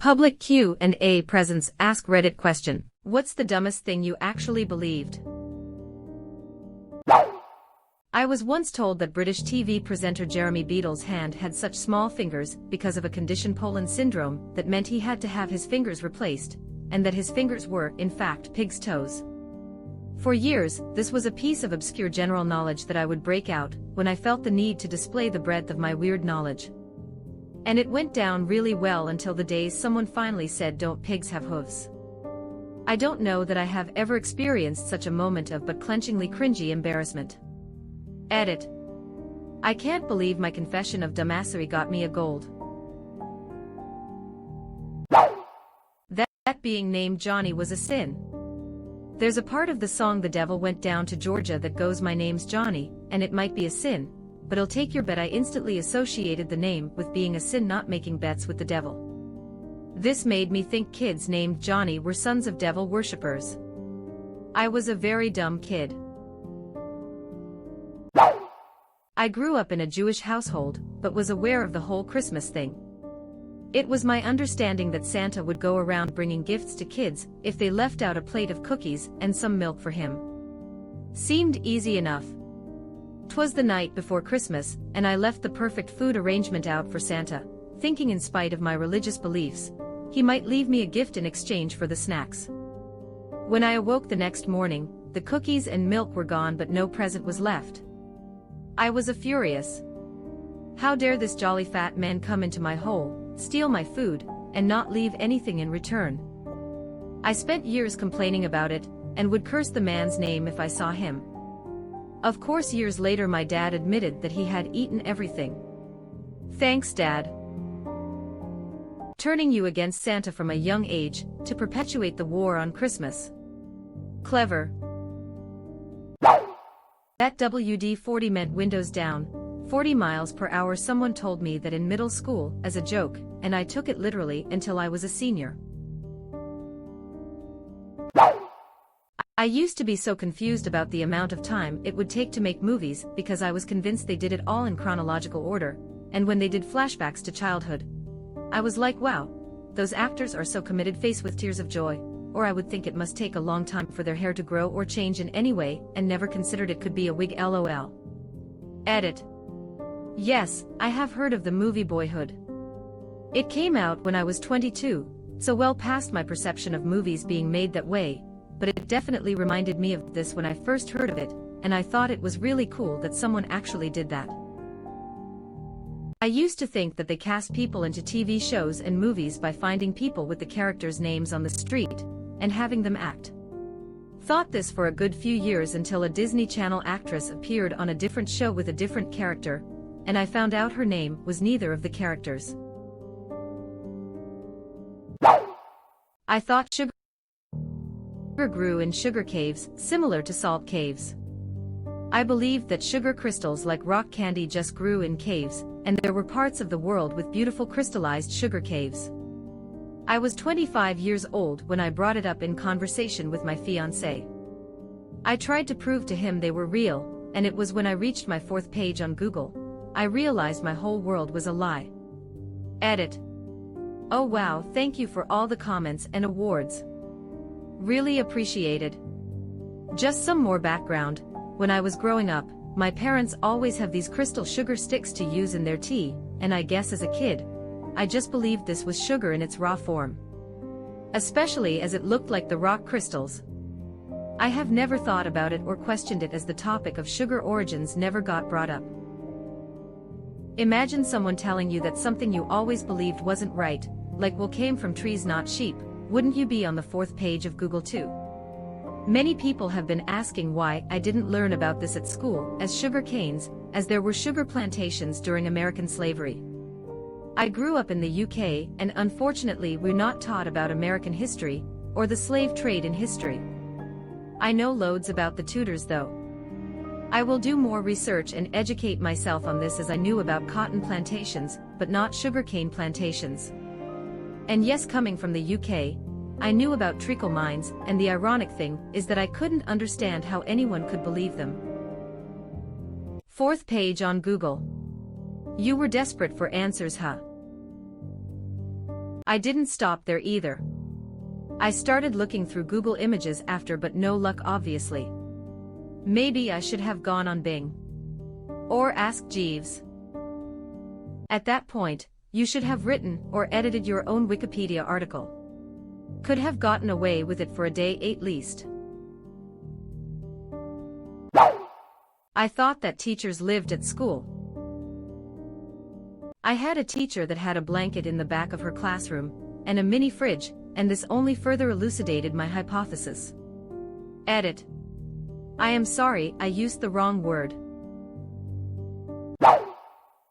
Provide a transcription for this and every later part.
Public Q&A presents AskReddit question. What's the dumbest thing you actually believed? I was once told that British TV presenter Jeremy Beadle's hand had such small fingers because of a condition Poland syndrome that meant he had to have his fingers replaced, and that his fingers were, in fact, pig's toes. For years, this was a piece of obscure general knowledge that I would break out when I felt the need to display the breadth of my weird knowledge. And it went down really well until the days someone finally said, "Don't pigs have hooves?" I don't know that I have ever experienced such a moment of but clenchingly cringy embarrassment. Edit. I can't believe my confession of dumbassery got me a gold. That being named Johnny was a sin. There's a part of the song "The Devil Went Down to Georgia" that goes, "My name's Johnny, and it might be a sin, but I'll take your bet." I instantly associated the name with being a sin, not making bets with the devil. This made me think kids named Johnny were sons of devil worshippers. I was a very dumb kid. I grew up in a Jewish household, but was aware of the whole Christmas thing. It was my understanding that Santa would go around bringing gifts to kids if they left out a plate of cookies and some milk for him. Seemed easy enough. 'Twas the night before Christmas, and I left the perfect food arrangement out for Santa, thinking in spite of my religious beliefs, he might leave me a gift in exchange for the snacks. When I awoke the next morning, the cookies and milk were gone, but no present was left. I was furious. How dare this jolly fat man come into my hole, steal my food, and not leave anything in return? I spent years complaining about it, and would curse the man's name if I saw him. Of course, years later my dad admitted that he had eaten everything. Thanks, Dad. Turning you against Santa from a young age, to perpetuate the war on Christmas. Clever. That WD-40 meant windows down, 40 miles per hour. Someone told me that in middle school, as a joke, and I took it literally until I was a senior. I used to be so confused about the amount of time it would take to make movies because I was convinced they did it all in chronological order, and when they did flashbacks to childhood, I was like, wow, those actors are so committed, face with tears of joy. Or I would think it must take a long time for their hair to grow or change in any way, and never considered it could be a wig. LOL. Edit. Yes, I have heard of the movie Boyhood. It came out when I was 22, so well past my perception of movies being made that way, but it definitely reminded me of this when I first heard of it, and I thought it was really cool that someone actually did that. I used to think that they cast people into TV shows and movies by finding people with the characters' names on the street, and having them act. Thought this for a good few years until a Disney Channel actress appeared on a different show with a different character, and I found out her name was neither of the characters. I thought sugar grew in sugar caves, similar to salt caves. I believed that sugar crystals like rock candy just grew in caves, and there were parts of the world with beautiful crystallized sugar caves. I was 25 years old when I brought it up in conversation with my fiancé. I tried to prove to him they were real, and it was when I reached my 4th page on Google, I realized my whole world was a lie. Edit. Oh wow, thank you for all the comments and awards. Really appreciated. Just some more background. When I was growing up, my parents always have these crystal sugar sticks to use in their tea, and I guess as a kid, I just believed this was sugar in its raw form. Especially as it looked like the rock crystals. I have never thought about it or questioned it, as the topic of sugar origins never got brought up. Imagine someone telling you that something you always believed wasn't right, like wool came from trees not sheep. Wouldn't you be on the 4th page of Google too? Many people have been asking why I didn't learn about this at school as sugar canes, as there were sugar plantations during American slavery. I grew up in the UK, and unfortunately we're not taught about American history, or the slave trade in history. I know loads about the Tudors though. I will do more research and educate myself on this, as I knew about cotton plantations, but not sugarcane plantations. And yes, coming from the UK, I knew about treacle mines, and the ironic thing is that I couldn't understand how anyone could believe them. 4th page on Google. You were desperate for answers, huh? I didn't stop there either. I started looking through Google Images after, but no luck obviously. Maybe I should have gone on Bing. Or Ask Jeeves. At that point, you should have written or edited your own Wikipedia article. Could have gotten away with it for a day at least. I thought that teachers lived at school. I had a teacher that had a blanket in the back of her classroom, and a mini fridge, and this only further elucidated my hypothesis. Edit. I am sorry, I used the wrong word.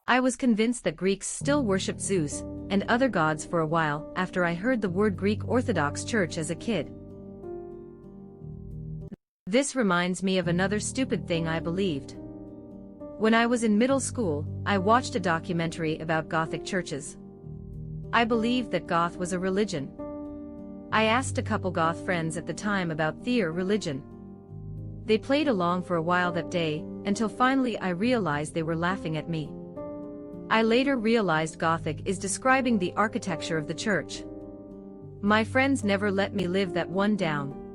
I was convinced that Greeks still worshipped Zeus and other gods for a while after I heard the word Greek Orthodox Church as a kid. This reminds me of another stupid thing I believed. When I was in middle school, I watched a documentary about Gothic churches. I believed that Goth was a religion. I asked a couple Goth friends at the time about their religion. They played along for a while that day, until finally I realized they were laughing at me. I later realized Gothic is describing the architecture of the church. My friends never let me live that one down.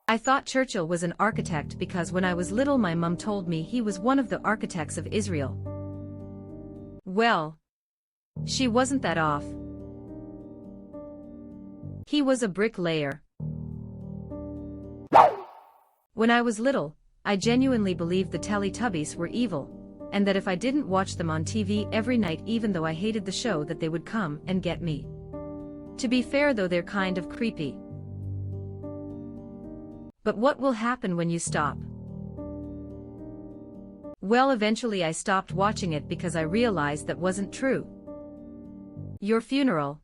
I thought Churchill was an architect because when I was little my mum told me he was one of the architects of Israel. Well, she wasn't that off. He was a bricklayer. When I was little, I genuinely believed the Teletubbies were evil, and that if I didn't watch them on TV every night even though I hated the show that they would come and get me. To be fair though, they're kind of creepy. But what will happen when you stop? Well, eventually I stopped watching it because I realized that wasn't true. Your funeral.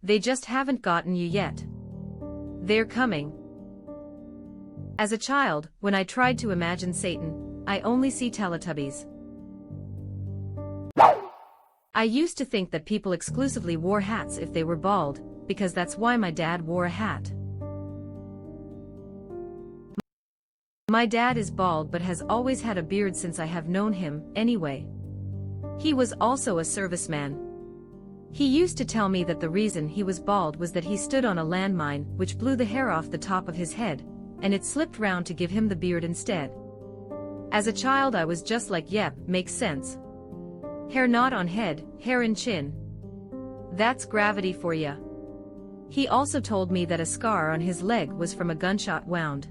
They just haven't gotten you yet. They're coming. As a child, when I tried to imagine Satan, I only see Teletubbies. I used to think that people exclusively wore hats if they were bald, because that's why my dad wore a hat. My dad is bald but has always had a beard since I have known him, anyway. He was also a serviceman. He used to tell me that the reason he was bald was that he stood on a landmine which blew the hair off the top of his head, and it slipped round to give him the beard instead. As a child I was just like, yep, makes sense. Hair not on head, hair in chin. That's gravity for ya. He also told me that a scar on his leg was from a gunshot wound.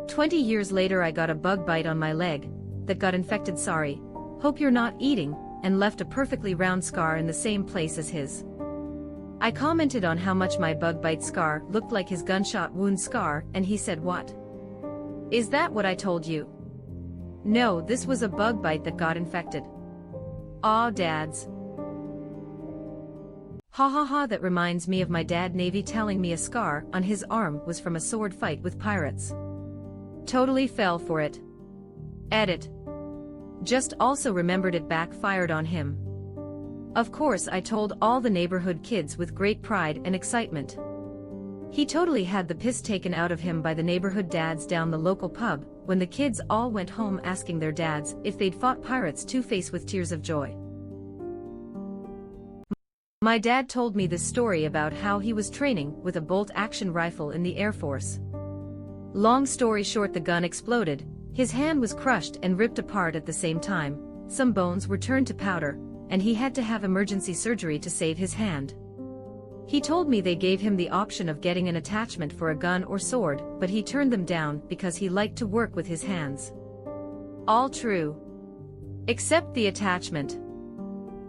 20 years later I got a bug bite on my leg, that got infected, sorry, hope you're not eating, and left a perfectly round scar in the same place as his. I commented on how much my bug bite scar looked like his gunshot wound scar, and he said, "What? Is that what I told you?" No, this was a bug bite that got infected. Aw, dads. Ha ha ha, that reminds me of my dad Navy telling me a scar on his arm was from a sword fight with pirates. Totally fell for it. Edit. Just also remembered it backfired on him. Of course I told all the neighborhood kids with great pride and excitement. He totally had the piss taken out of him by the neighborhood dads down the local pub, when the kids all went home asking their dads if they'd fought pirates two-face with tears of joy. My dad told me this story about how he was training with a bolt-action rifle in the Air Force. Long story short, the gun exploded, his hand was crushed and ripped apart at the same time, some bones were turned to powder, and he had to have emergency surgery to save his hand. He told me they gave him the option of getting an attachment for a gun or sword, but he turned them down because he liked to work with his hands. All true. Except the attachment.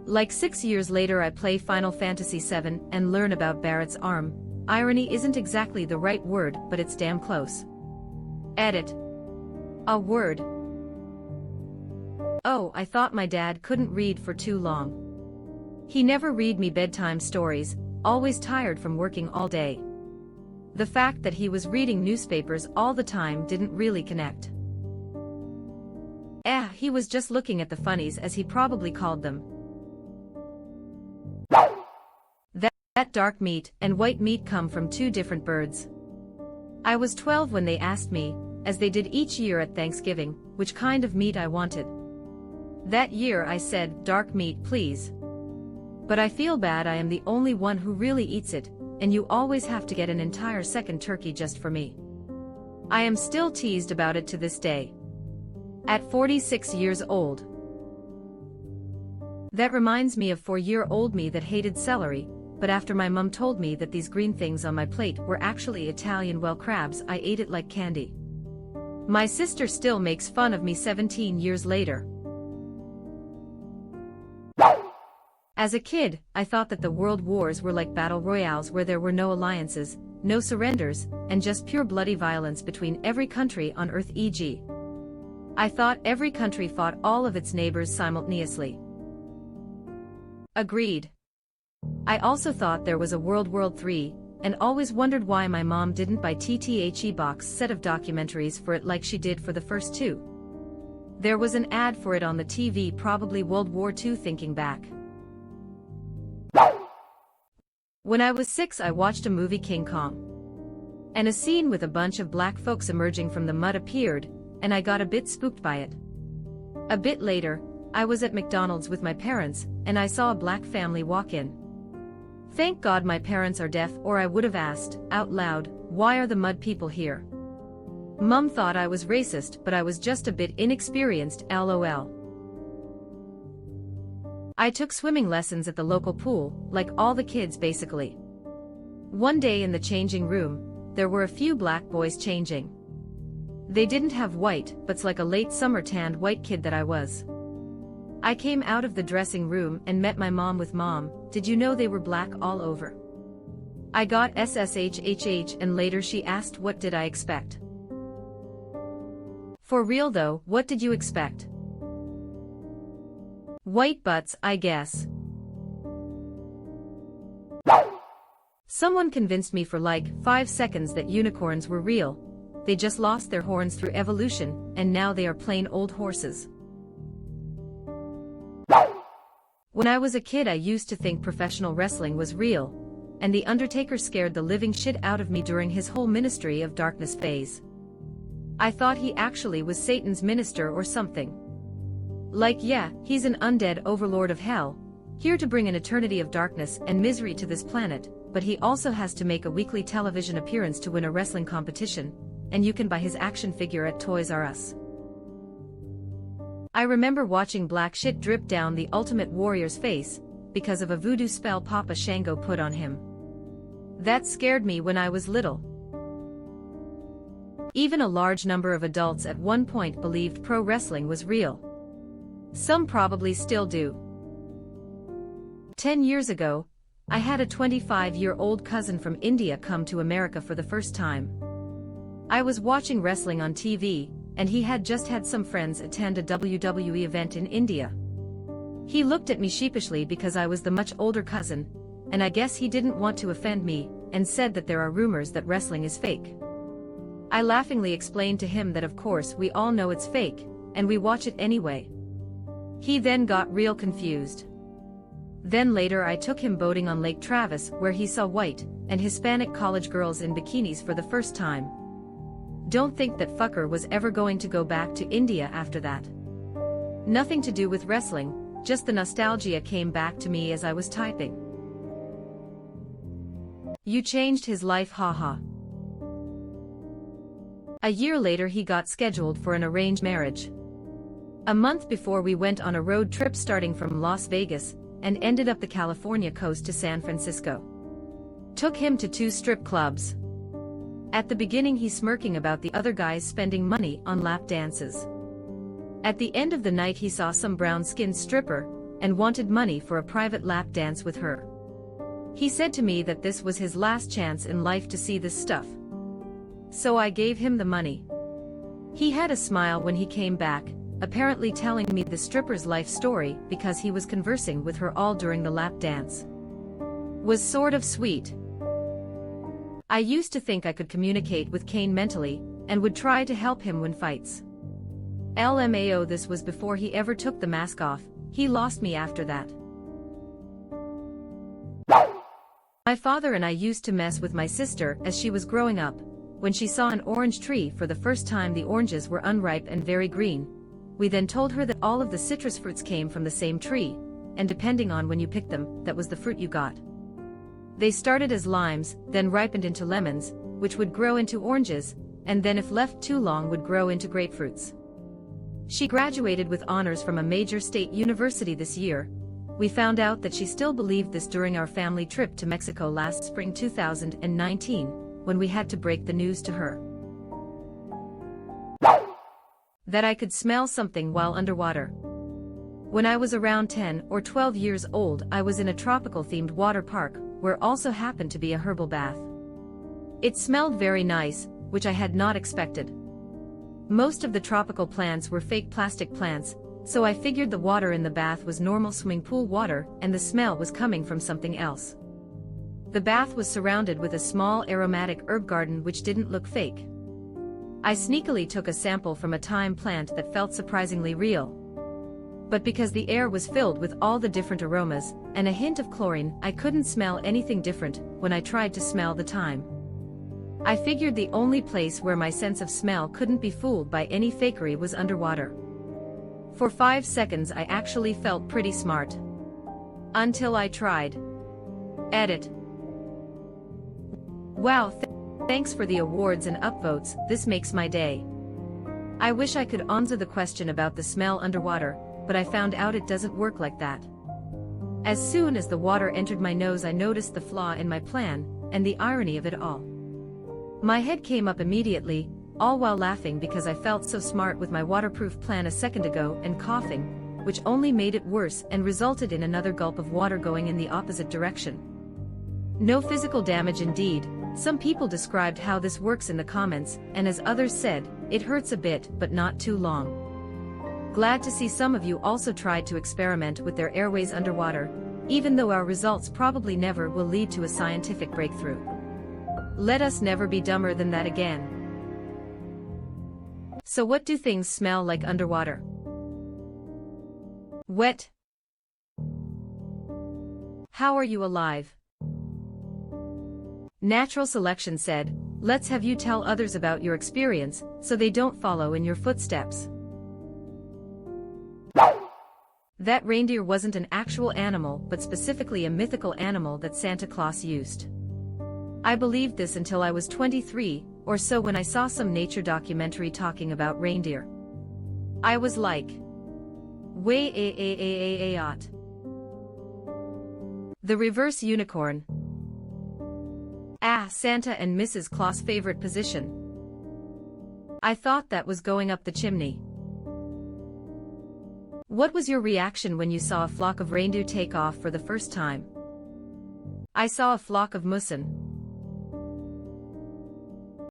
Like 6 years later I play Final Fantasy VII and learn about Barrett's arm. Irony isn't exactly the right word, but it's damn close. Edit. A word. Oh, I thought my dad couldn't read for too long. He never read me bedtime stories, always tired from working all day. The fact that he was reading newspapers all the time didn't really connect. He was just looking at the funnies, as he probably called them. That dark meat and white meat come from two different birds. I was 12 when they asked me, as they did each year at Thanksgiving, which kind of meat I wanted. That year I said, dark meat please. But I feel bad, I am the only one who really eats it, and you always have to get an entire second turkey just for me. I am still teased about it to this day. At 46 years old. That reminds me of 4-year-old me that hated celery, but after my mum told me that these green things on my plate were actually Italian well crabs, I ate it like candy. My sister still makes fun of me 17 years later. As a kid, I thought that the world wars were like battle royales where there were no alliances, no surrenders, and just pure bloody violence between every country on Earth, e.g. I thought every country fought all of its neighbors simultaneously. Agreed. I also thought there was a World War III, and always wondered why my mom didn't buy TTHE box set of documentaries for it like she did for the first two. There was an ad for it on the TV, probably World War II thinking back. When I was 6 I watched a movie King Kong. And a scene with a bunch of black folks emerging from the mud appeared, and I got a bit spooked by it. A bit later, I was at McDonald's with my parents, and I saw a black family walk in. Thank God my parents are deaf, or I would have asked, out loud, why are the mud people here? Mum thought I was racist, but I was just a bit inexperienced, lol. I took swimming lessons at the local pool, like all the kids basically. One day in the changing room, there were a few black boys changing. They didn't have white, but's like a late summer tanned white kid that I was. I came out of the dressing room and met my mom with, "Mom, did you know they were black all over?" I got SSHHH, and later she asked what did I expect. For real though, what did you expect? White butts, I guess. Someone convinced me for like 5 seconds that unicorns were real. They just lost their horns through evolution, and now they are plain old horses. When I was a kid I used to think professional wrestling was real, and The Undertaker scared the living shit out of me during his whole Ministry of Darkness phase. I thought he actually was Satan's minister or something. Like, yeah, he's an undead overlord of hell, here to bring an eternity of darkness and misery to this planet, but he also has to make a weekly television appearance to win a wrestling competition, and you can buy his action figure at Toys R Us. I remember watching black shit drip down the Ultimate Warrior's face, because of a voodoo spell Papa Shango put on him. That scared me when I was little. Even a large number of adults at one point believed pro wrestling was real. Some probably still do. 10 years ago, I had a 25-year-old cousin from India come to America for the first time. I was watching wrestling on TV, and he had just had some friends attend a WWE event in India. He looked at me sheepishly because I was the much older cousin, and I guess he didn't want to offend me, and said that there are rumors that wrestling is fake. I laughingly explained to him that of course we all know it's fake, and we watch it anyway. He then got real confused. Then later I took him boating on Lake Travis where he saw white and Hispanic college girls in bikinis for the first time. Don't think that fucker was ever going to go back to India after that. Nothing to do with wrestling, just the nostalgia came back to me as I was typing. You changed his life, haha. A year later he got scheduled for an arranged marriage. A month before we went on a road trip starting from Las Vegas, and ended up the California coast to San Francisco. Took him to 2 strip clubs. At the beginning he's smirking about the other guys spending money on lap dances. At the end of the night he saw some brown-skinned stripper, and wanted money for a private lap dance with her. He said to me that this was his last chance in life to see this stuff. So I gave him the money. He had a smile when he came back, apparently telling me the stripper's life story because he was conversing with her all during the lap dance. Was sort of sweet. I used to think I could communicate with Kane mentally, and would try to help him win fights. LMAO, this was before he ever took the mask off. He lost me after that. My father and I used to mess with my sister as she was growing up. When she saw an orange tree for the first time, the oranges were unripe and very green, We then told her that all of the citrus fruits came from the same tree, and depending on when you picked them, that was the fruit you got. They started as limes, then ripened into lemons, which would grow into oranges, and then if left too long would grow into grapefruits. She graduated with honors from a major state university this year. We found out that she still believed this during our family trip to Mexico last spring 2019, when we had to break the news to her that I could smell something while underwater. When I was around 10 or 12 years old, I was in a tropical-themed water park, where also happened to be a herbal bath. It smelled very nice, which I had not expected. Most of the tropical plants were fake plastic plants, so I figured the water in the bath was normal swimming pool water and the smell was coming from something else. The bath was surrounded with a small aromatic herb garden which didn't look fake. I sneakily took a sample from a thyme plant that felt surprisingly real. But because the air was filled with all the different aromas and a hint of chlorine, I couldn't smell anything different when I tried to smell the thyme. I figured the only place where my sense of smell couldn't be fooled by any fakery was underwater. For 5 seconds I actually felt pretty smart. Until I tried. Edit. Wow, thanks for the awards and upvotes, this makes my day. I wish I could answer the question about the smell underwater, but I found out it doesn't work like that. As soon as the water entered my nose I noticed the flaw in my plan, and the irony of it all. My head came up immediately, all while laughing because I felt so smart with my waterproof plan a second ago and coughing, which only made it worse and resulted in another gulp of water going in the opposite direction. No physical damage indeed. Some people described how this works in the comments, and as others said, it hurts a bit but not too long. Glad to see some of you also tried to experiment with their airways underwater, even though our results probably never will lead to a scientific breakthrough. Let us never be dumber than that again. So what do things smell like underwater? Wet. How are you alive? Natural selection said, let's have you tell others about your experience, so they don't follow in your footsteps. That reindeer wasn't an actual animal but specifically a mythical animal that Santa Claus used. I believed this until I was 23 or so when I saw some nature documentary talking about reindeer. I was like, wait. The reverse unicorn. Santa and Mrs. Claus' favorite position. I thought that was going up the chimney. What was your reaction when you saw a flock of reindeer take off for the first time? I saw a flock of mussen.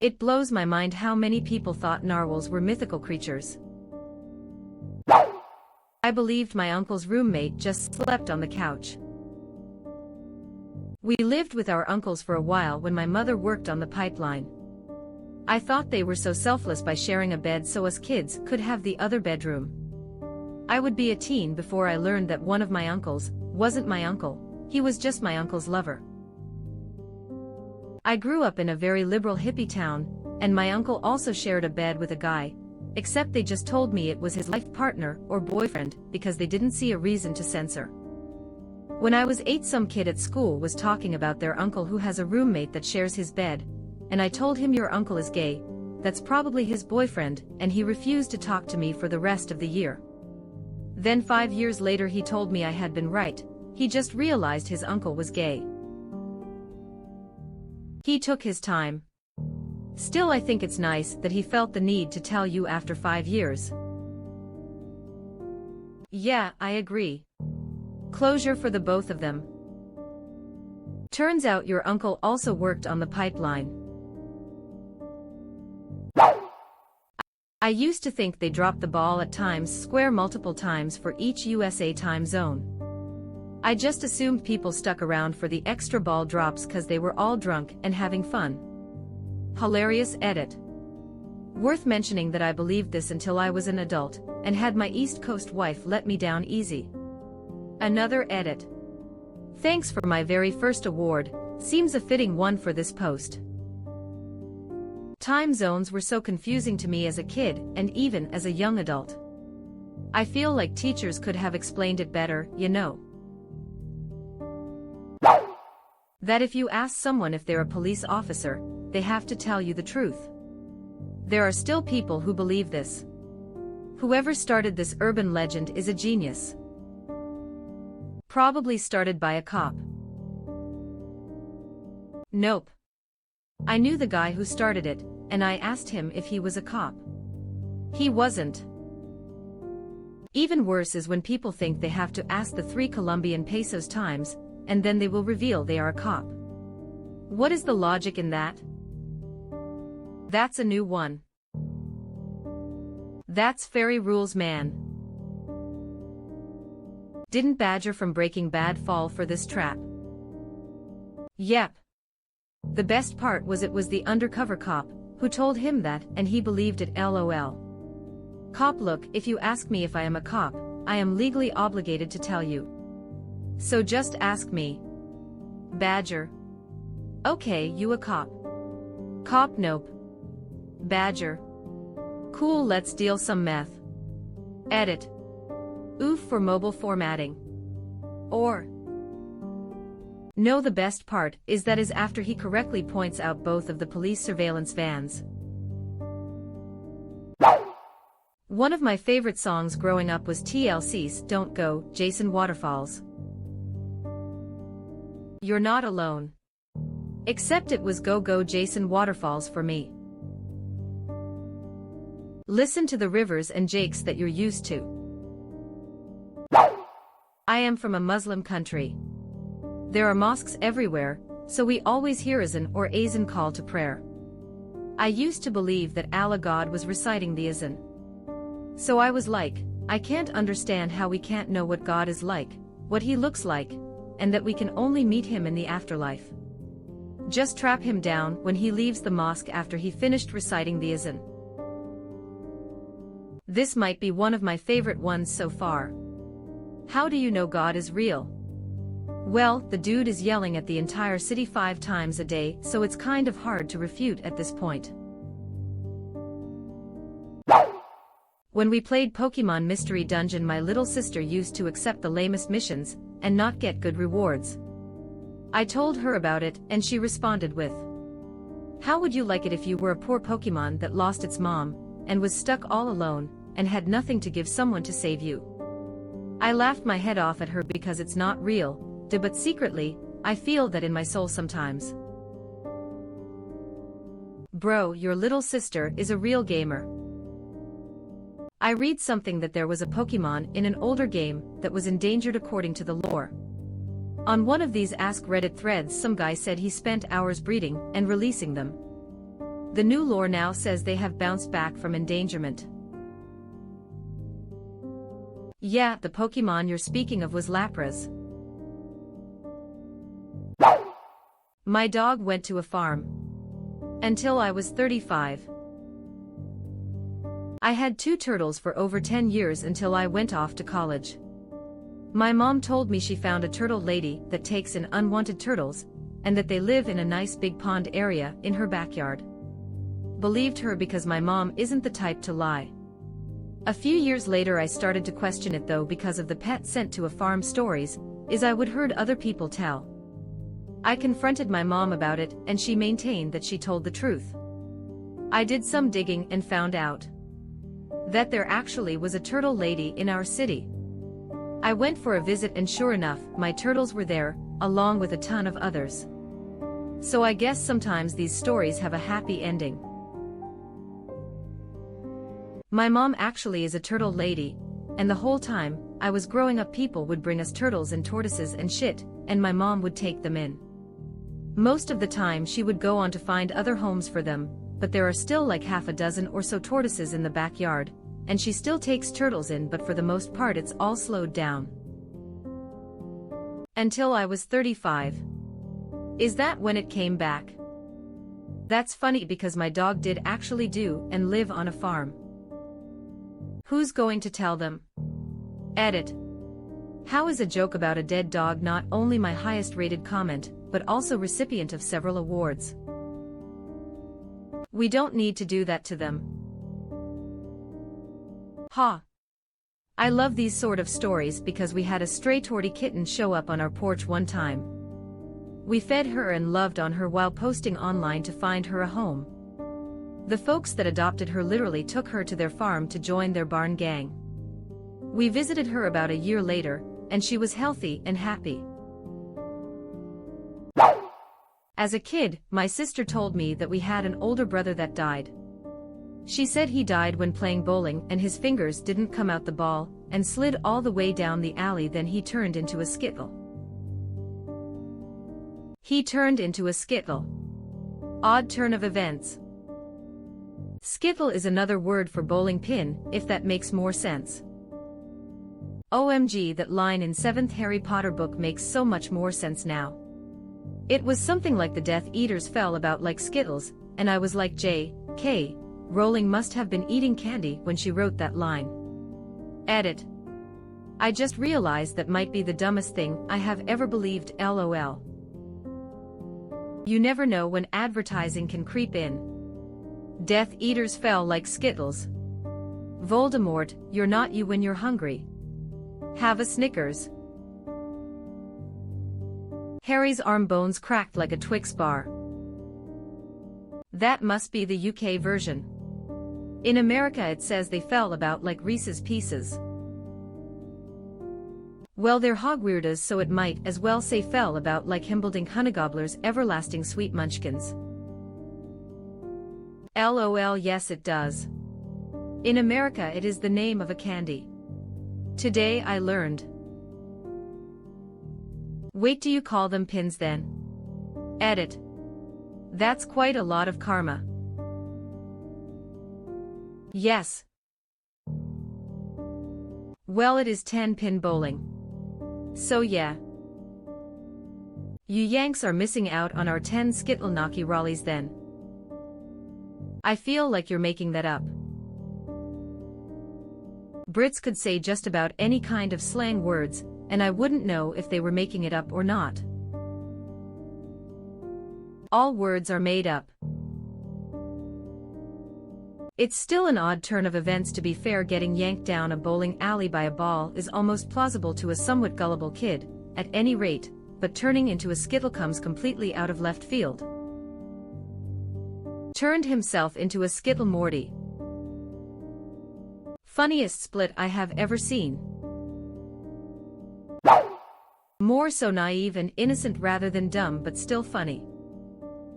It blows my mind how many people thought narwhals were mythical creatures. I believed my uncle's roommate just slept on the couch. We lived with our uncles for a while when my mother worked on the pipeline. I thought they were so selfless by sharing a bed so us kids could have the other bedroom. I would be a teen before I learned that one of my uncles wasn't my uncle, he was just my uncle's lover. I grew up in a very liberal hippie town, and my uncle also shared a bed with a guy, except they just told me it was his life partner or boyfriend because they didn't see a reason to censor. When I was 8, some kid at school was talking about their uncle who has a roommate that shares his bed, and I told him your uncle is gay, that's probably his boyfriend, and he refused to talk to me for the rest of the year. Then 5 years later he told me I had been right, he just realized his uncle was gay. He took his time. Still, I think it's nice that he felt the need to tell you after 5 years. Yeah, I agree. Closure for the both of them. Turns out your uncle also worked on the pipeline. I used to think they dropped the ball at Times Square multiple times for each USA time zone. I just assumed people stuck around for the extra ball drops cause they were all drunk and having fun. Hilarious edit. Worth mentioning that I believed this until I was an adult, and had my East Coast wife let me down easy. Another edit. Thanks for my very first award, seems a fitting one for this post. Time zones were so confusing to me as a kid and even as a young adult. I feel like teachers could have explained it better, you know. That if you ask someone if they're a police officer, they have to tell you the truth. There are still people who believe this. Whoever started this urban legend is a genius. Probably started by a cop. Nope. I knew the guy who started it, and I asked him if he was a cop. He wasn't. Even worse is when people think they have to ask the 3 Colombian pesos times, and then they will reveal they are a cop. What is the logic in that? That's a new one. That's fairy rules, man. Didn't Badger from Breaking Bad fall for this trap? Yep. The best part was it was the undercover cop who told him that, and he believed it. LOL. Cop, look, if you ask me if I am a cop, I am legally obligated to tell you. So just ask me. Badger. Okay, you a cop. Cop, nope. Badger. Cool, let's deal some meth. Edit. Oof for mobile formatting. Or. No, the best part is that is after he correctly points out both of the police surveillance vans. One of my favorite songs growing up was TLC's Don't Go, Jason Waterfalls. You're not alone. Except it was Go Go Jason Waterfalls for me. Listen to the rivers and jakes that you're used to. I am from a Muslim country. There are mosques everywhere, so we always hear azan or azan call to prayer. I used to believe that Allah God was reciting the azan. So I was like, I can't understand how we can't know what God is like, what he looks like, and that we can only meet him in the afterlife. Just trap him down when he leaves the mosque after he finished reciting the azan. This might be one of my favorite ones so far. How do you know God is real? Well, the dude is yelling at the entire city 5 times a day, so it's kind of hard to refute at this point. When we played Pokemon Mystery Dungeon, my little sister used to accept the lamest missions and not get good rewards. I told her about it, and she responded with, "How would you like it if you were a poor Pokemon that lost its mom and was stuck all alone and had nothing to give someone to save you?" I laughed my head off at her because it's not real, but secretly, I feel that in my soul sometimes. Bro, your little sister is a real gamer. I read something that there was a Pokemon in an older game that was endangered according to the lore. On one of these AskReddit threads, some guy said he spent hours breeding and releasing them. The new lore now says they have bounced back from endangerment. Yeah, the Pokemon you're speaking of was Lapras. My dog went to a farm. Until I was 35. I had 2 turtles for over 10 years until I went off to college. My mom told me she found a turtle lady that takes in unwanted turtles, and that they live in a nice big pond area in her backyard. Believed her because my mom isn't the type to lie. A few years later I started to question it though because of the pet sent to a farm stories, I would heard other people tell. I confronted my mom about it and she maintained that she told the truth. I did some digging and found out that there actually was a turtle lady in our city. I went for a visit and sure enough, my turtles were there, along with a ton of others. So I guess sometimes these stories have a happy ending. My mom actually is a turtle lady, and the whole time I was growing up people would bring us turtles and tortoises and shit, and my mom would take them in. Most of the time she would go on to find other homes for them, but there are still like half a dozen or so tortoises in the backyard, and she still takes turtles in, but for the most part it's all slowed down. Until I was 35. Is that when it came back? That's funny because my dog did actually do and live on a farm. Who's going to tell them? Edit. How is a joke about a dead dog not only my highest rated comment, but also recipient of several awards? We don't need to do that to them. Ha. I love these sort of stories because we had a stray tortie kitten show up on our porch one time. We fed her and loved on her while posting online to find her a home. The folks that adopted her literally took her to their farm to join their barn gang. We visited her about a year later, and she was healthy and happy. As a kid, my sister told me that we had an older brother that died. She said he died when playing bowling and his fingers didn't come out the ball and slid all the way down the alley. Then he turned into a skittle. Odd turn of events. Skittle is another word for bowling pin, if that makes more sense. OMG, that line in 7th Harry Potter book makes so much more sense now. It was something like the Death Eaters fell about like Skittles, and I was like J.K. Rowling must have been eating candy when she wrote that line. Edit. I just realized that might be the dumbest thing I have ever believed, lol. You never know when advertising can creep in. Death Eaters fell like Skittles. Voldemort, you're not you when you're hungry. Have a Snickers. Harry's arm bones cracked like a Twix bar. That must be the UK version. In America it says they fell about like Reese's Pieces. Well, they're hogweirdas, so it might as well say fell about like Himbleding Honeygobblers everlasting sweet munchkins. LOL, yes it does. In America it is the name of a candy. Today I learned. Wait, do you call them pins then? Edit. That's quite a lot of karma. Yes. Well, it is 10-pin bowling. So yeah. You Yanks are missing out on our 10 Skittle knocky rollies then. I feel like you're making that up. Brits could say just about any kind of slang words, and I wouldn't know if they were making it up or not. All words are made up. It's still an odd turn of events, to be fair. Getting yanked down a bowling alley by a ball is almost plausible to a somewhat gullible kid, at any rate, but turning into a skittle comes completely out of left field. Turned himself into a skittle Morty. Funniest split I have ever seen. More so naive and innocent rather than dumb, but still funny.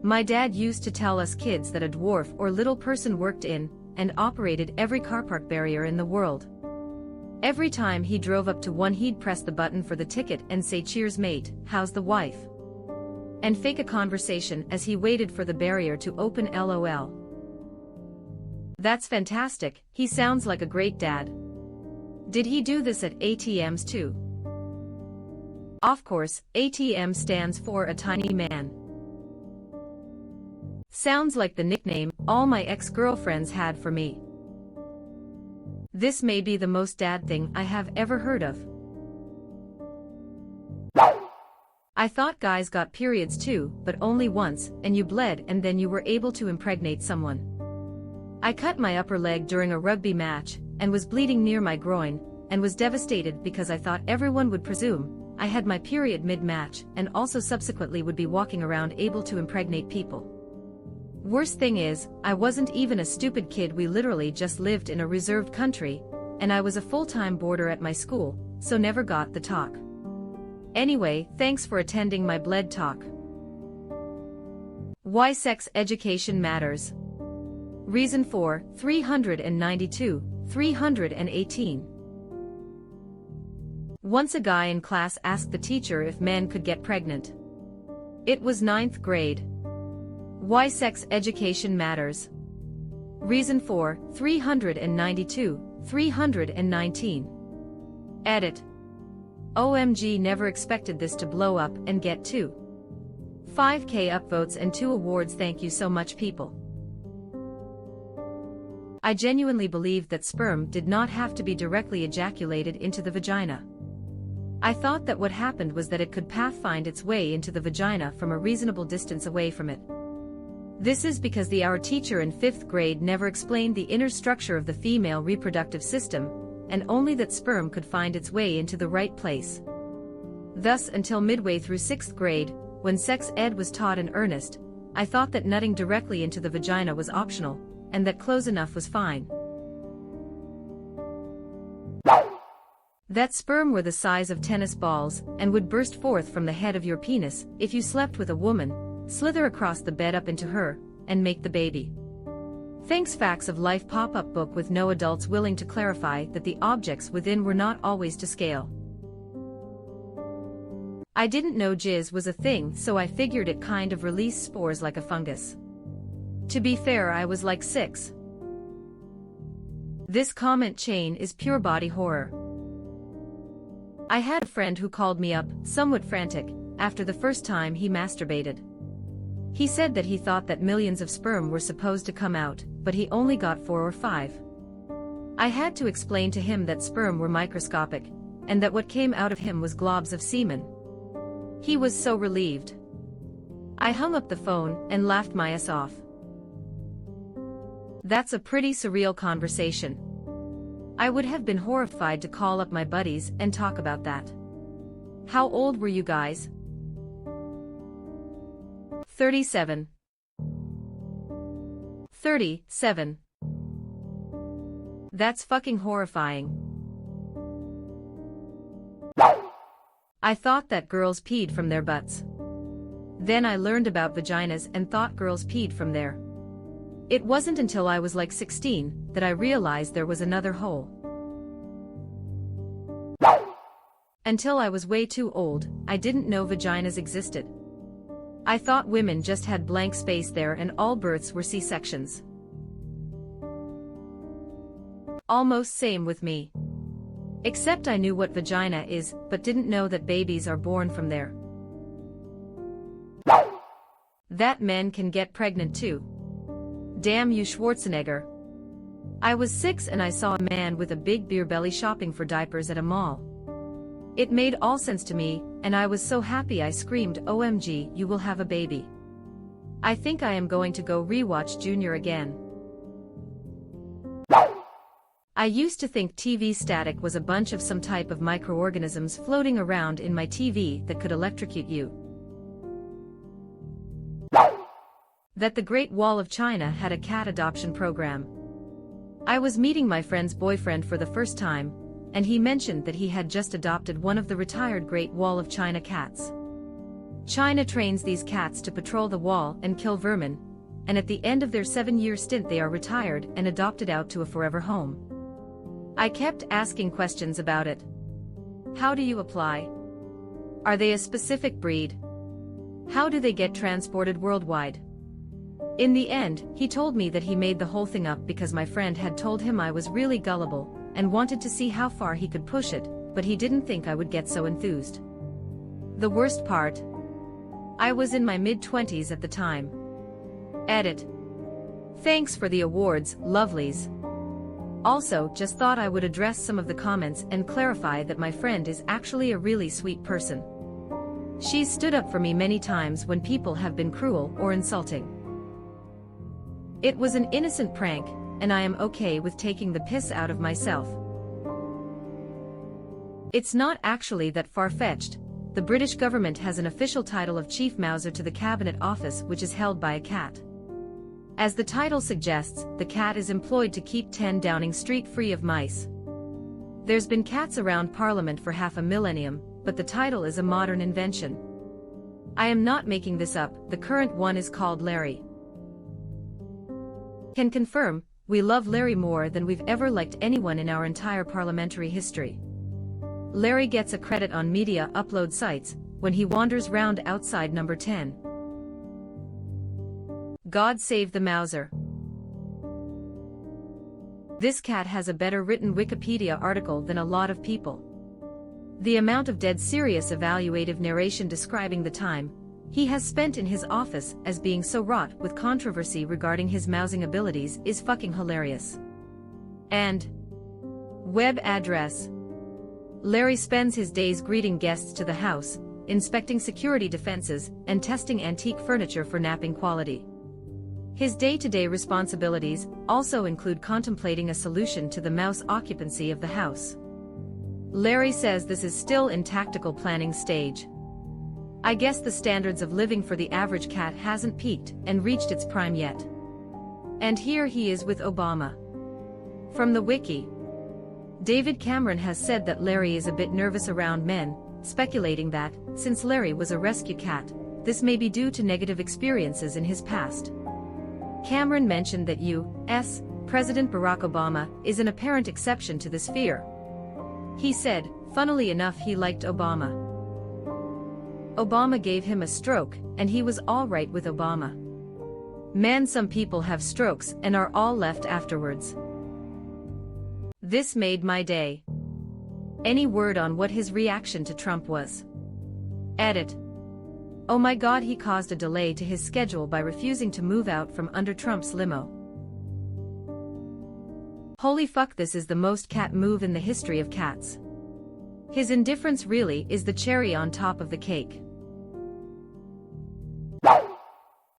My dad used to tell us kids that a dwarf or little person worked in and operated every car park barrier in the world. Every time he drove up to one, he'd press the button for the ticket and say, "Cheers mate, how's the wife?" and fake a conversation as he waited for the barrier to open, lol. That's fantastic, he sounds like a great dad. Did he do this at ATMs too? Of course, ATM stands for a tiny man. Sounds like the nickname all my ex-girlfriends had for me. This may be the most dad thing I have ever heard of. I thought guys got periods too, but only once, and you bled and then you were able to impregnate someone. I cut my upper leg during a rugby match, and was bleeding near my groin, and was devastated because I thought everyone would presume I had my period mid-match, and also subsequently would be walking around able to impregnate people. Worst thing is, I wasn't even a stupid kid, we literally just lived in a reserved country, and I was a full-time boarder at my school, so never got the talk. Anyway, thanks for attending my bled talk. Why sex education matters. Reason 4, 392, 318. Once a guy in class asked the teacher if men could get pregnant. It was 9th grade. Why sex education matters. Reason 4, 392, 319. Edit. OMG, never expected this to blow up and get 5K upvotes and 2 awards. Thank you so much, people. I genuinely believed that sperm did not have to be directly ejaculated into the vagina. I thought that what happened was that it could pathfind its way into the vagina from a reasonable distance away from it. This is because our teacher in 5th grade never explained the inner structure of the female reproductive system, and only that sperm could find its way into the right place. Thus, until midway through 6th grade, when sex ed was taught in earnest, I thought that nutting directly into the vagina was optional, and that close enough was fine. That sperm were the size of tennis balls, and would burst forth from the head of your penis if you slept with a woman, slither across the bed up into her, and make the baby. Thanks. Facts of Life pop-up book with no adults willing to clarify that the objects within were not always to scale. I didn't know jizz was a thing, so I figured it kind of released spores like a fungus. To be fair, I was like 6. This comment chain is pure body horror. I had a friend who called me up, somewhat frantic, after the first time he masturbated. He said that he thought that millions of sperm were supposed to come out, but he only got 4 or 5. I had to explain to him that sperm were microscopic, and that what came out of him was globs of semen. He was so relieved. I hung up the phone and laughed my ass off. That's a pretty surreal conversation. I would have been horrified to call up my buddies and talk about that. How old were you guys? 37. 37. That's fucking horrifying. I thought that girls peed from their butts. Then I learned about vaginas and thought girls peed from there. It wasn't until I was like 16 that I realized there was another hole. Until I was way too old, I didn't know vaginas existed. I thought women just had blank space there and all births were C-sections. Almost same with me. Except I knew what vagina is, but didn't know that babies are born from there. That men can get pregnant too. Damn you, Schwarzenegger. I was 6 and I saw a man with a big beer belly shopping for diapers at a mall. It made all sense to me, and I was so happy I screamed, "OMG, you will have a baby." I think I am going to go rewatch Junior again. I used to think TV static was a bunch of some type of microorganisms floating around in my TV that could electrocute you. That the Great Wall of China had a cat adoption program. I was meeting my friend's boyfriend for the first time, and he mentioned that he had just adopted one of the retired Great Wall of China cats. China trains these cats to patrol the wall and kill vermin, and at the end of their 7-year stint they are retired and adopted out to a forever home. I kept asking questions about it. How do you apply? Are they a specific breed? How do they get transported worldwide? In the end, he told me that he made the whole thing up because my friend had told him I was really gullible and wanted to see how far he could push it, but he didn't think I would get so enthused. The worst part? I was in my mid-20s at the time. Edit. Thanks for the awards, lovelies. Also, just thought I would address some of the comments and clarify that my friend is actually a really sweet person. She's stood up for me many times when people have been cruel or insulting. It was an innocent prank, and I am okay with taking the piss out of myself. It's not actually that far-fetched. The British government has an official title of Chief Mouser to the Cabinet Office, which is held by a cat. As the title suggests, the cat is employed to keep 10 Downing Street free of mice. There's been cats around Parliament for half a millennium, but the title is a modern invention. I am not making this up, the current one is called Larry. Can confirm, we love Larry more than we've ever liked anyone in our entire parliamentary history. Larry gets a credit on media upload sites when he wanders round outside number 10. God save the Mouser. This cat has a better written Wikipedia article than a lot of people. The amount of dead serious evaluative narration describing the time he has spent in his office as being so wrought with controversy regarding his mousing abilities is fucking hilarious. And web address. Larry spends his days greeting guests to the house, inspecting security defenses, and testing antique furniture for napping quality. His day-to-day responsibilities also include contemplating a solution to the mouse occupancy of the house. Larry says this is still in tactical planning stage. I guess the standards of living for the average cat hasn't peaked and reached its prime yet. And here he is with Obama. From the wiki. David Cameron has said that Larry is a bit nervous around men, speculating that, since Larry was a rescue cat, this may be due to negative experiences in his past. Cameron mentioned that U.S. President Barack Obama is an apparent exception to this fear. He said, funnily enough, he liked Obama. Obama gave him a stroke, and he was all right with Obama. Man, some people have strokes and are all left afterwards. This made my day. Any word on what his reaction to Trump was? Edit. Oh my God, he caused a delay to his schedule by refusing to move out from under Trump's limo. Holy fuck, this is the most cat move in the history of cats. His indifference really is the cherry on top of the cake.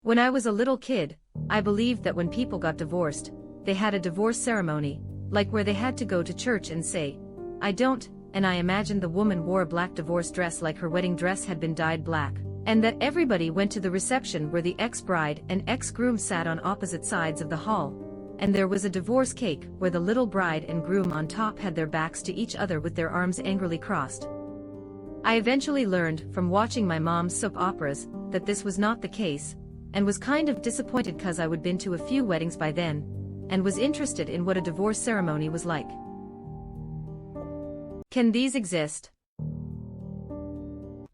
When I was a little kid, I believed that when people got divorced, they had a divorce ceremony, like where they had to go to church and say, I don't, and I imagined the woman wore a black divorce dress like her wedding dress had been dyed black, and that everybody went to the reception where the ex-bride and ex-groom sat on opposite sides of the hall, and there was a divorce cake where the little bride and groom on top had their backs to each other with their arms angrily crossed. I eventually learned from watching my mom's soap operas that this was not the case, and was kind of disappointed cause I would been to a few weddings by then, and was interested in what a divorce ceremony was like. Can these exist?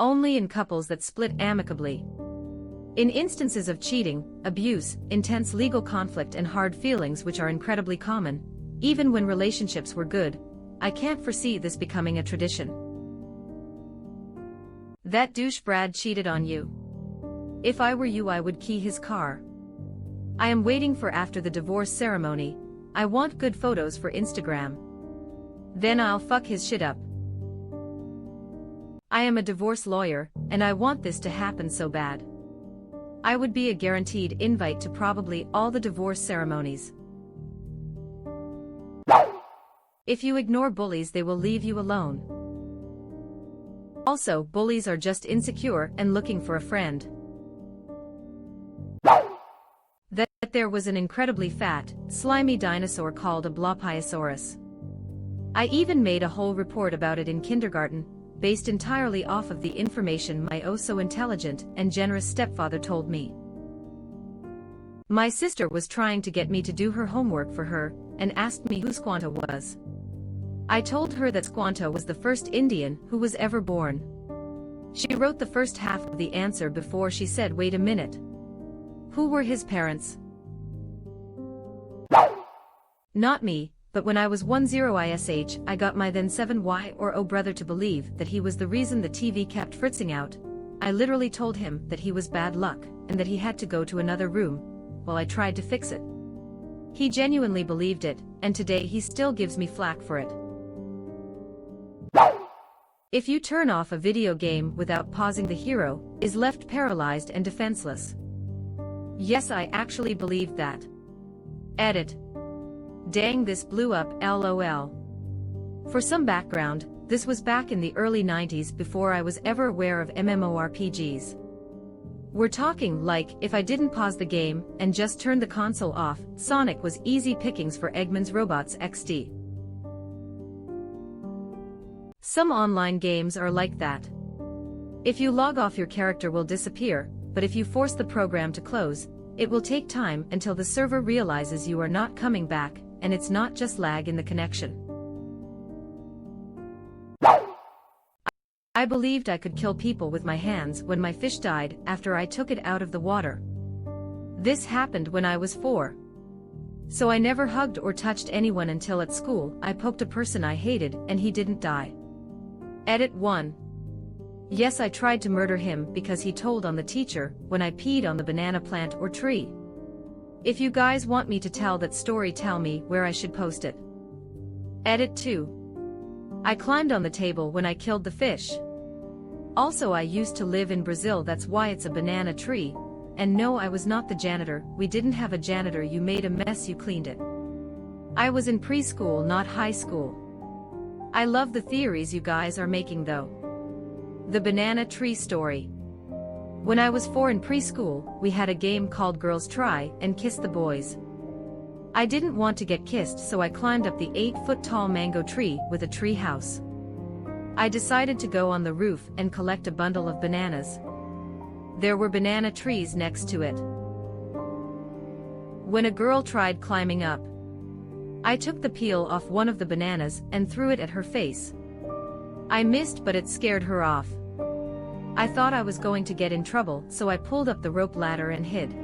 Only in couples that split amicably. In instances of cheating, abuse, intense legal conflict and hard feelings which are incredibly common, even when relationships were good, I can't foresee this becoming a tradition. That douche Brad cheated on you. If I were you, I would key his car. I am waiting for after the divorce ceremony. I want good photos for Instagram. Then I'll fuck his shit up. I am a divorce lawyer, and I want this to happen so bad. I would be a guaranteed invite to probably all the divorce ceremonies. If you ignore bullies, they will leave you alone. Also, bullies are just insecure and looking for a friend. That there was an incredibly fat, slimy dinosaur called a Blopiosaurus. I even made a whole report about it in kindergarten, based entirely off of the information my oh-so-intelligent and generous stepfather told me. My sister was trying to get me to do her homework for her, and asked me who Squanto was. I told her that Squanto was the first Indian who was ever born. She wrote the first half of the answer before she said, wait a minute. Who were his parents? Not me, but when I was 10ish, I got my then 7Y or O brother to believe that he was the reason the TV kept fritzing out. I literally told him that he was bad luck, and that he had to go to another room, while I tried to fix it. He genuinely believed it, and today he still gives me flack for it. If you turn off a video game without pausing, the hero is left paralyzed and defenseless. Yes, I actually believed that. Edit. Dang, this blew up, lol. For some background, this was back in the early 90s before I was ever aware of MMORPGs. We're talking like, if I didn't pause the game and just turn the console off, Sonic was easy pickings for Eggman's Robots XD. Some online games are like that. If you log off, your character will disappear, but if you force the program to close, it will take time until the server realizes you are not coming back, and it's not just lag in the connection. I believed I could kill people with my hands when my fish died after I took it out of the water. This happened when I was 4. So I never hugged or touched anyone until at school I poked a person I hated and he didn't die. Edit 1. Yes, I tried to murder him because he told on the teacher when I peed on the banana plant or tree. If you guys want me to tell that story, tell me where I should post it. Edit 2. I climbed on the table when I killed the fish. Also, I used to live in Brazil, that's why it's a banana tree, and no, I was not the janitor. We didn't have a janitor. You made a mess, you cleaned it. I was in preschool, not high school. I love the theories you guys are making though. The banana tree story. When I was 4 in preschool, we had a game called Girls Try and Kiss the Boys. I didn't want to get kissed, so I climbed up the 8-foot-tall mango tree with a tree house. I decided to go on the roof and collect a bundle of bananas. There were banana trees next to it. When a girl tried climbing up, I took the peel off one of the bananas and threw it at her face. I missed, but it scared her off. I thought I was going to get in trouble, so I pulled up the rope ladder and hid.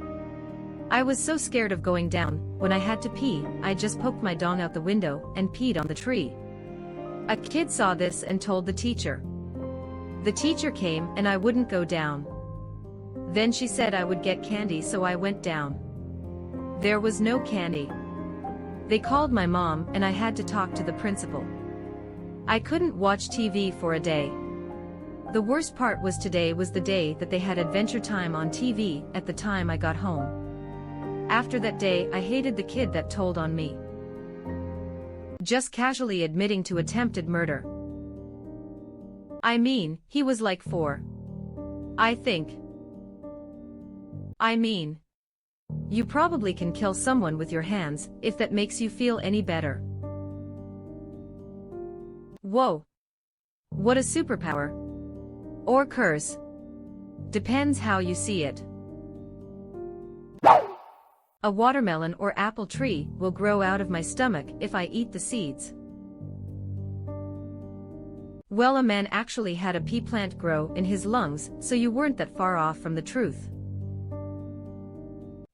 I was so scared of going down. When I had to pee, I just poked my dong out the window and peed on the tree. A kid saw this and told the teacher. The teacher came and I wouldn't go down. Then she said I would get candy, so I went down. There was no candy. They called my mom and I had to talk to the principal. I couldn't watch TV for a day. The worst part was today was the day that they had Adventure Time on TV at the time I got home. After that day, I hated the kid that told on me. Just casually admitting to attempted murder. I mean, he was like 4. I think. I mean, you probably can kill someone with your hands, if that makes you feel any better. Whoa. What a superpower. Or curse. Depends how you see it. A watermelon or apple tree will grow out of my stomach if I eat the seeds. Well, a man actually had a pea plant grow in his lungs, so you weren't that far off from the truth.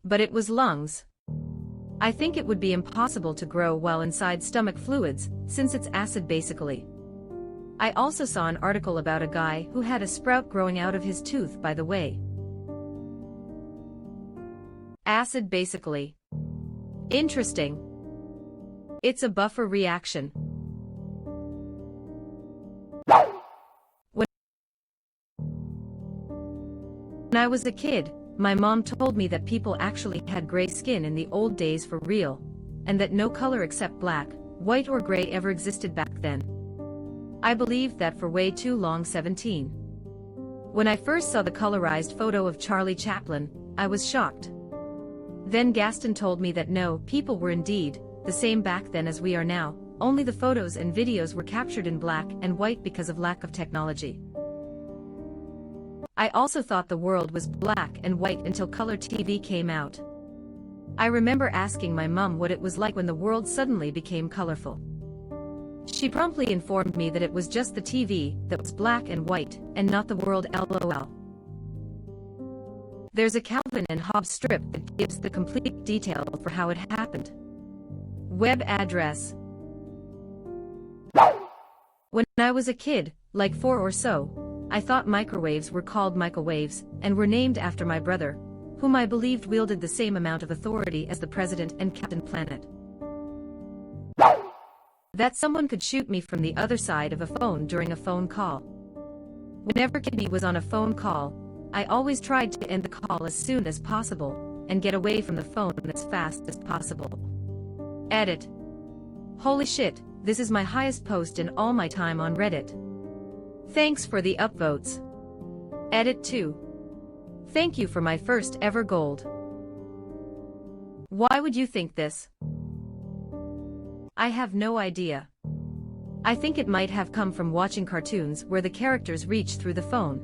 But it was lungs. I think it would be impossible to grow while inside stomach fluids, since it's acid basically. I also saw an article about a guy who had a sprout growing out of his tooth, by the way. Acid basically. Interesting. It's a buffer reaction. When I was a kid, my mom told me that people actually had gray skin in the old days for real, and that no color except black, white or gray ever existed back then. I believed that for way too long. 17. When I first saw the colorized photo of Charlie Chaplin, I was shocked. Then Gaston told me that no, people were indeed the same back then as we are now, only the photos and videos were captured in black and white because of lack of technology. I also thought the world was black and white until color TV came out. I remember asking my mom what it was like when the world suddenly became colorful. She promptly informed me that it was just the TV that was black and white, and not the world. LOL. There's a Calvin and Hobbes strip that gives the complete detail for how it happened. Web address. When I was a kid, like 4 or so, I thought microwaves were called microwaves, and were named after my brother, whom I believed wielded the same amount of authority as the President and Captain Planet. That someone could shoot me from the other side of a phone during a phone call. Whenever Kitty was on a phone call, I always tried to end the call as soon as possible, and get away from the phone as fast as possible. Edit. Holy shit, this is my highest post in all my time on Reddit. Thanks for the upvotes. Edit 2. Thank you for my first ever gold. Why would you think this? I have no idea. I think it might have come from watching cartoons where the characters reach through the phone.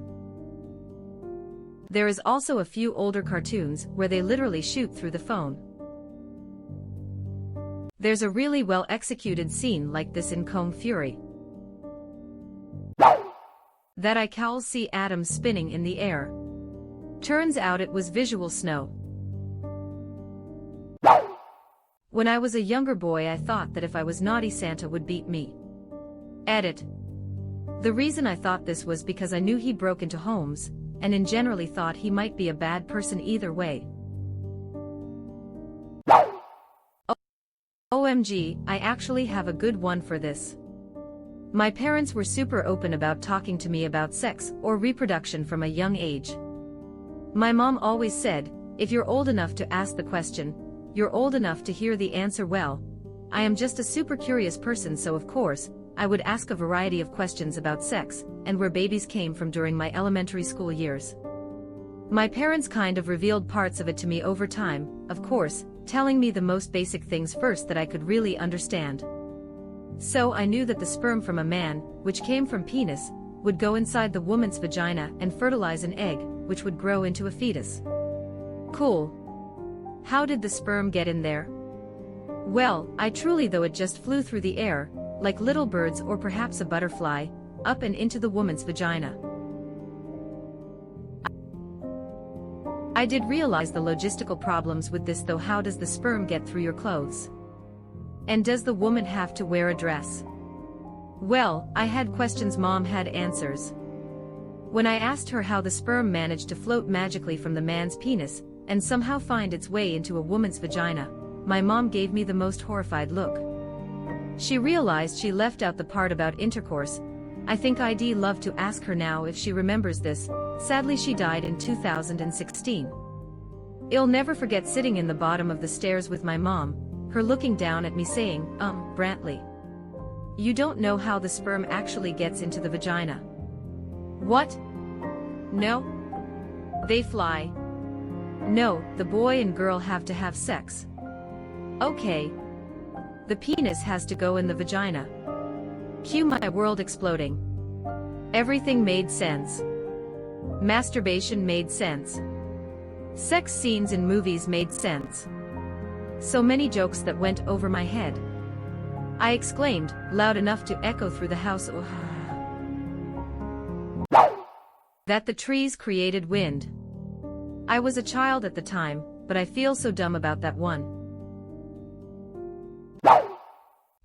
There is also a few older cartoons where they literally shoot through the phone. There's a really well executed scene like this in Kung Fury. That I cows see atoms spinning in the air. Turns out it was visual snow. When I was a younger boy, I thought that if I was naughty, Santa would beat me. Edit. The reason I thought this was because I knew he broke into homes, and in generally thought he might be a bad person either way. OMG, I actually have a good one for this. My parents were super open about talking to me about sex or reproduction from a young age. My mom always said, if you're old enough to ask the question, you're old enough to hear the answer well. I am just a super curious person, so of course, I would ask a variety of questions about sex and where babies came from during my elementary school years. My parents kind of revealed parts of it to me over time, of course, telling me the most basic things first that I could really understand. So I knew that the sperm from a man, which came from penis, would go inside the woman's vagina and fertilize an egg, which would grow into a fetus. Cool. How did the sperm get in there? Well, I truly though it just flew through the air, like little birds or perhaps a butterfly, up and into the woman's vagina. I did realize the logistical problems with this though. How does the sperm get through your clothes? And does the woman have to wear a dress? Well, I had questions, mom had answers. When I asked her how the sperm managed to float magically from the man's penis, and somehow find its way into a woman's vagina, my mom gave me the most horrified look. She realized she left out the part about intercourse. I think I'd love to ask her now if she remembers this. Sadly, she died in 2016. I'll never forget sitting in the bottom of the stairs with my mom, her looking down at me saying, Brantley, you don't know how the sperm actually gets into the vagina. What? No? They fly. No, the boy and girl have to have sex. Okay. The penis has to go in the vagina. Cue my world exploding. Everything made sense. Masturbation made sense. Sex scenes in movies made sense. So many jokes that went over my head. I exclaimed, loud enough to echo through the house, that the trees created wind. I was a child at the time, but I feel so dumb about that one.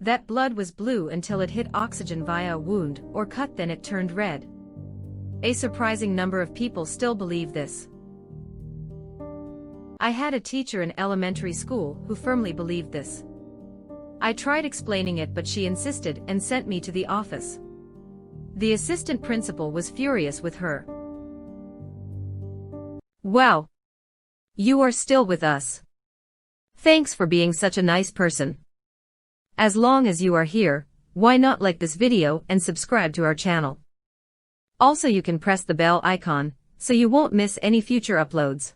That blood was blue until it hit oxygen via a wound or cut, then it turned red. A surprising number of people still believe this. I had a teacher in elementary school who firmly believed this. I tried explaining it, but she insisted and sent me to the office. The assistant principal was furious with her. Wow! You are still with us. Thanks for being such a nice person. As long as you are here, why not like this video and subscribe to our channel? Also, you can press the bell icon so you won't miss any future uploads.